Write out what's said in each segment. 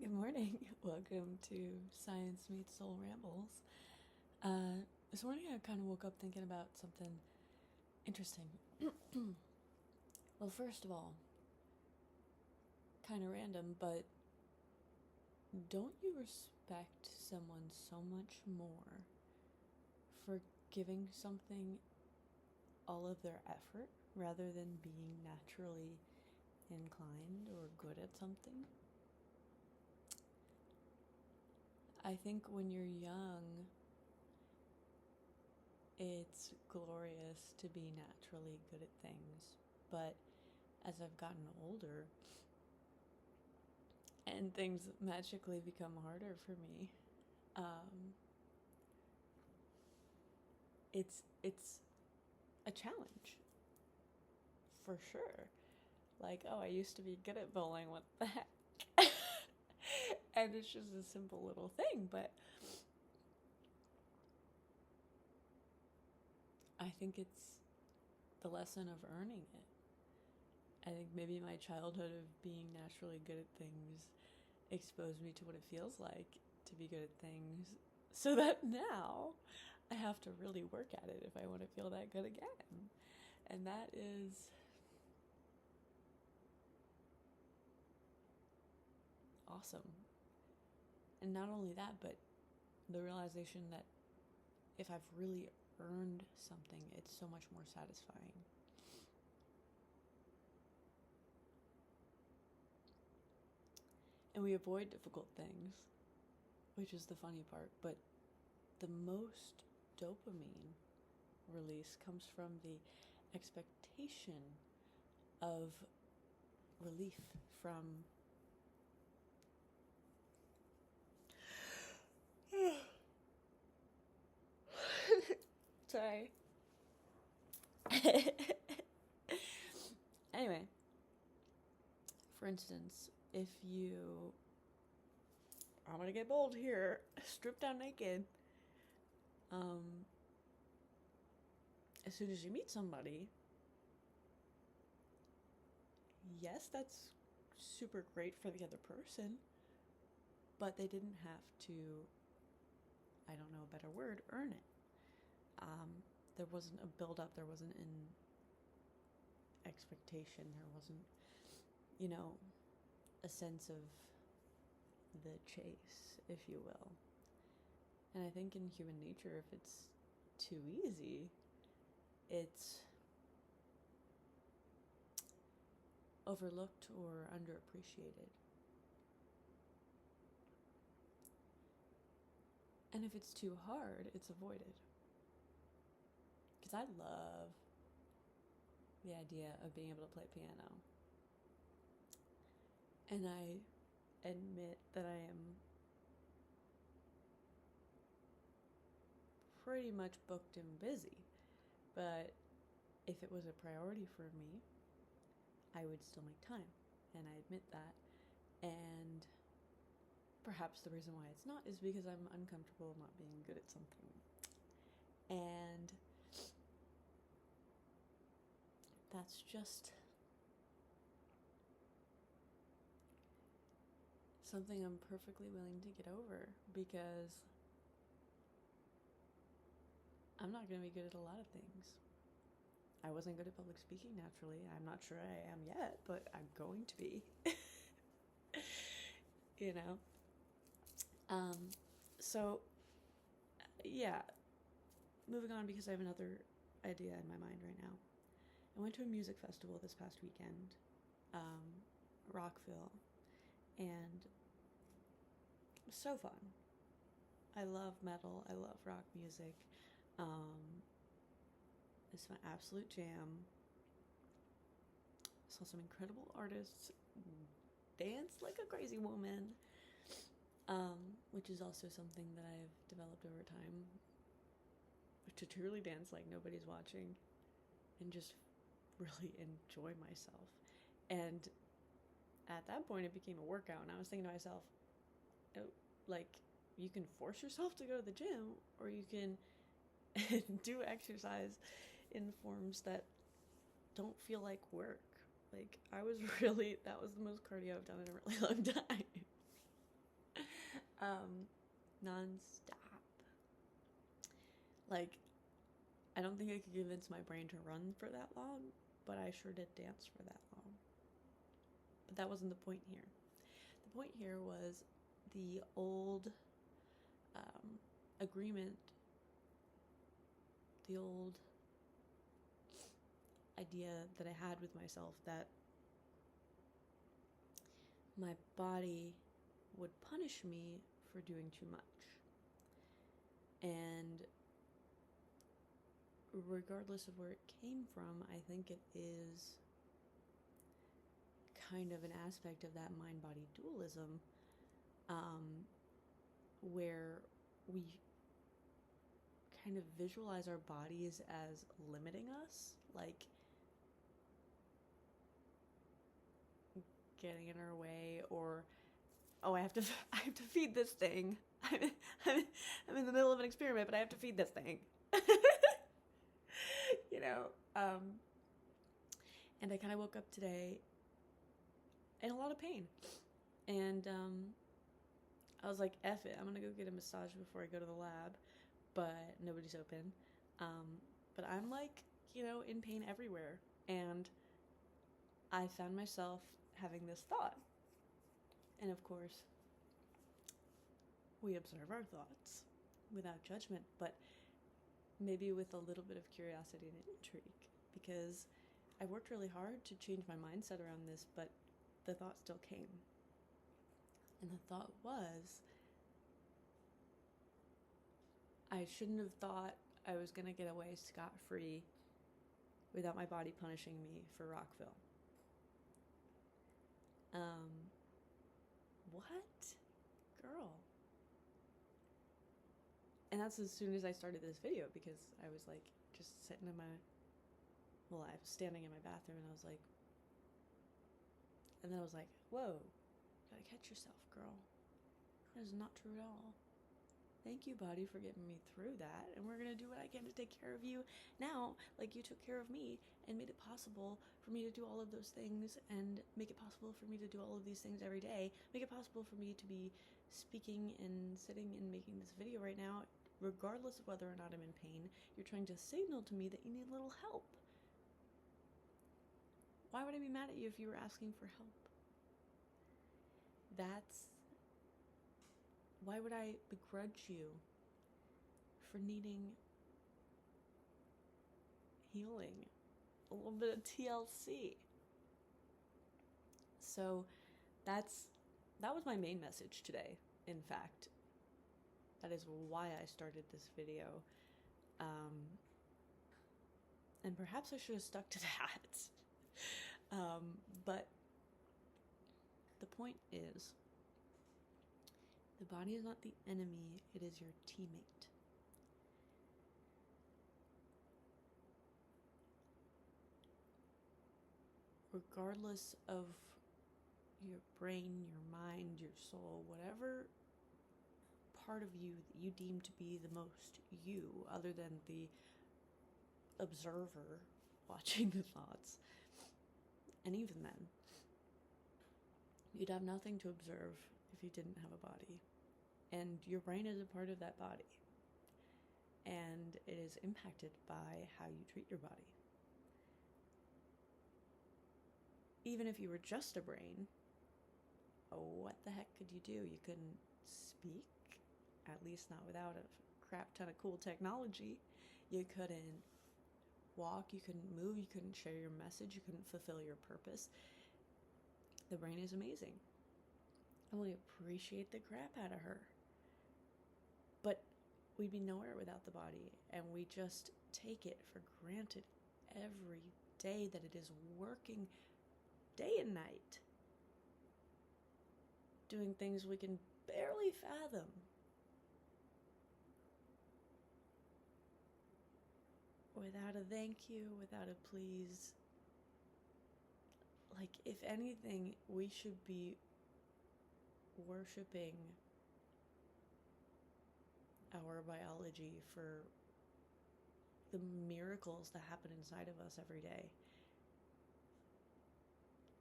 Good morning. Welcome to Science Meets Soul Rambles. This morning I kind of woke up thinking about something interesting. Well, first of all, kind of random, but don't you respect someone so much more for giving something all of their effort rather than being naturally inclined or good at something? I think when you're young, it's glorious to be naturally good at things. But as I've gotten older and things magically become harder for me, it's a challenge for sure. Like, oh, I used to be good at bowling. What the heck? And it's just a simple little thing, but I think it's the lesson of earning it. I think maybe my childhood of being naturally good at things exposed me to what it feels like to be good at things, so that now I have to really work at it if I want to feel that good again. And that is awesome. And not only that, but the realization that if I've really earned something, it's so much more satisfying. And we avoid difficult things, which is the funny part, but the most dopamine release comes from the expectation of relief from sorry. Anyway, for instance, if you, I'm gonna get bold here, strip down naked, as soon as you meet somebody, yes, that's super great for the other person, but they didn't have to, I don't know a better word, earn it. There wasn't a build up, there wasn't an expectation, there wasn't, a sense of the chase, if you will. And I think in human nature, if it's too easy, it's overlooked or underappreciated. And if it's too hard, it's avoided. Because I love the idea of being able to play piano. And I admit that I am pretty much booked and busy. But if it was a priority for me, I would still make time. And I admit that. And perhaps the reason why it's not is because I'm uncomfortable not being good at something. And that's just something I'm perfectly willing to get over, because I'm not going to be good at a lot of things. I wasn't good at public speaking naturally. I'm not sure I am yet, but I'm going to be. you know? So, yeah, moving on, because I have another idea in my mind right now. I went to a music festival this past weekend, Rockville, and it was so fun. I love metal, I love rock music. It's my absolute jam. Saw some incredible artists dance like a crazy woman, which is also something that I've developed over time, to truly dance like nobody's watching and just really enjoy myself. And at that point, it became a workout, and I was thinking to myself, oh, like, you can force yourself to go to the gym, or you can do exercise in forms that don't feel like work. Like, that was the most cardio I've done in a really long time. Non-stop. Like, I don't think I could convince my brain to run for that long, but I sure did dance for that long. But that wasn't the point here. The point here was the old agreement, the old idea that I had with myself that my body would punish me for doing too much. And regardless of where it came from, I think it is kind of an aspect of that mind-body dualism, where we kind of visualize our bodies as limiting us, like getting in our way, or I have to feed this thing. I'm in the middle of an experiment, but I have to feed this thing. And I kind of woke up today in a lot of pain, and I was like, F it, I'm gonna go get a massage before I go to the lab, but nobody's open. But I'm like, in pain everywhere, and I found myself having this thought. And of course, we observe our thoughts without judgment, but maybe with a little bit of curiosity and intrigue, because I worked really hard to change my mindset around this, but the thought still came. And the thought was, I shouldn't have thought I was going to get away scot-free without my body punishing me for Rockville. What? Girl. And that's as soon as I started this video, because I was like just sitting I was standing in my bathroom, and I was like, and then I was like, whoa, you gotta catch yourself, girl. That is not true at all. Thank you, body, for getting me through that, and we're gonna do what I can to take care of you now, like you took care of me and made it possible for me to do all of those things, and make it possible for me to do all of these things every day, make it possible for me to be speaking and sitting and making this video right now, regardless of whether or not I'm in pain. You're trying to signal to me that you need a little help. Why would I be mad at you if you were asking for help? Why would I begrudge you for needing healing? A little bit of TLC. So that was my main message today, in fact. That is why I started this video. And perhaps I should have stuck to that. But the point is, the body is not the enemy, it is your teammate. Regardless of your brain, your mind, your soul, whatever part of you that you deem to be the most you, other than the observer watching the thoughts, and even then, you'd have nothing to observe if you didn't have a body. And your brain is a part of that body. And it is impacted by how you treat your body. Even if you were just a brain, what the heck could you do? You couldn't speak, at least not without a crap ton of cool technology. You couldn't walk, you couldn't move, you couldn't share your message, you couldn't fulfill your purpose. The brain is amazing. And we appreciate the crap out of her. But we'd be nowhere without the body, and we just take it for granted every day that it is working day and night, doing things we can barely fathom. Without a thank you, without a please. Like, if anything, we should be worshiping our biology for the miracles that happen inside of us every day.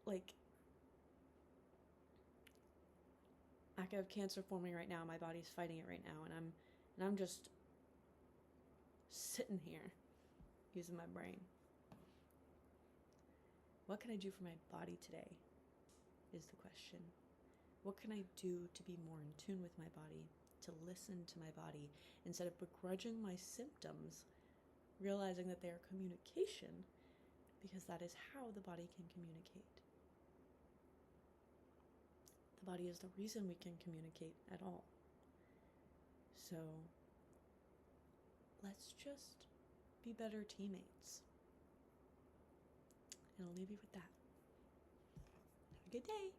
Like, I have cancer forming right now. My body's fighting it right now, and I'm just sitting here using my brain. What can I do for my body today is the question. What can I do to be more in tune with my body, to listen to my body, instead of begrudging my symptoms, realizing that they are communication, because that is how the body can communicate. The body is the reason we can communicate at all. So let's just be better teammates. And I'll leave you with that. Have a good day.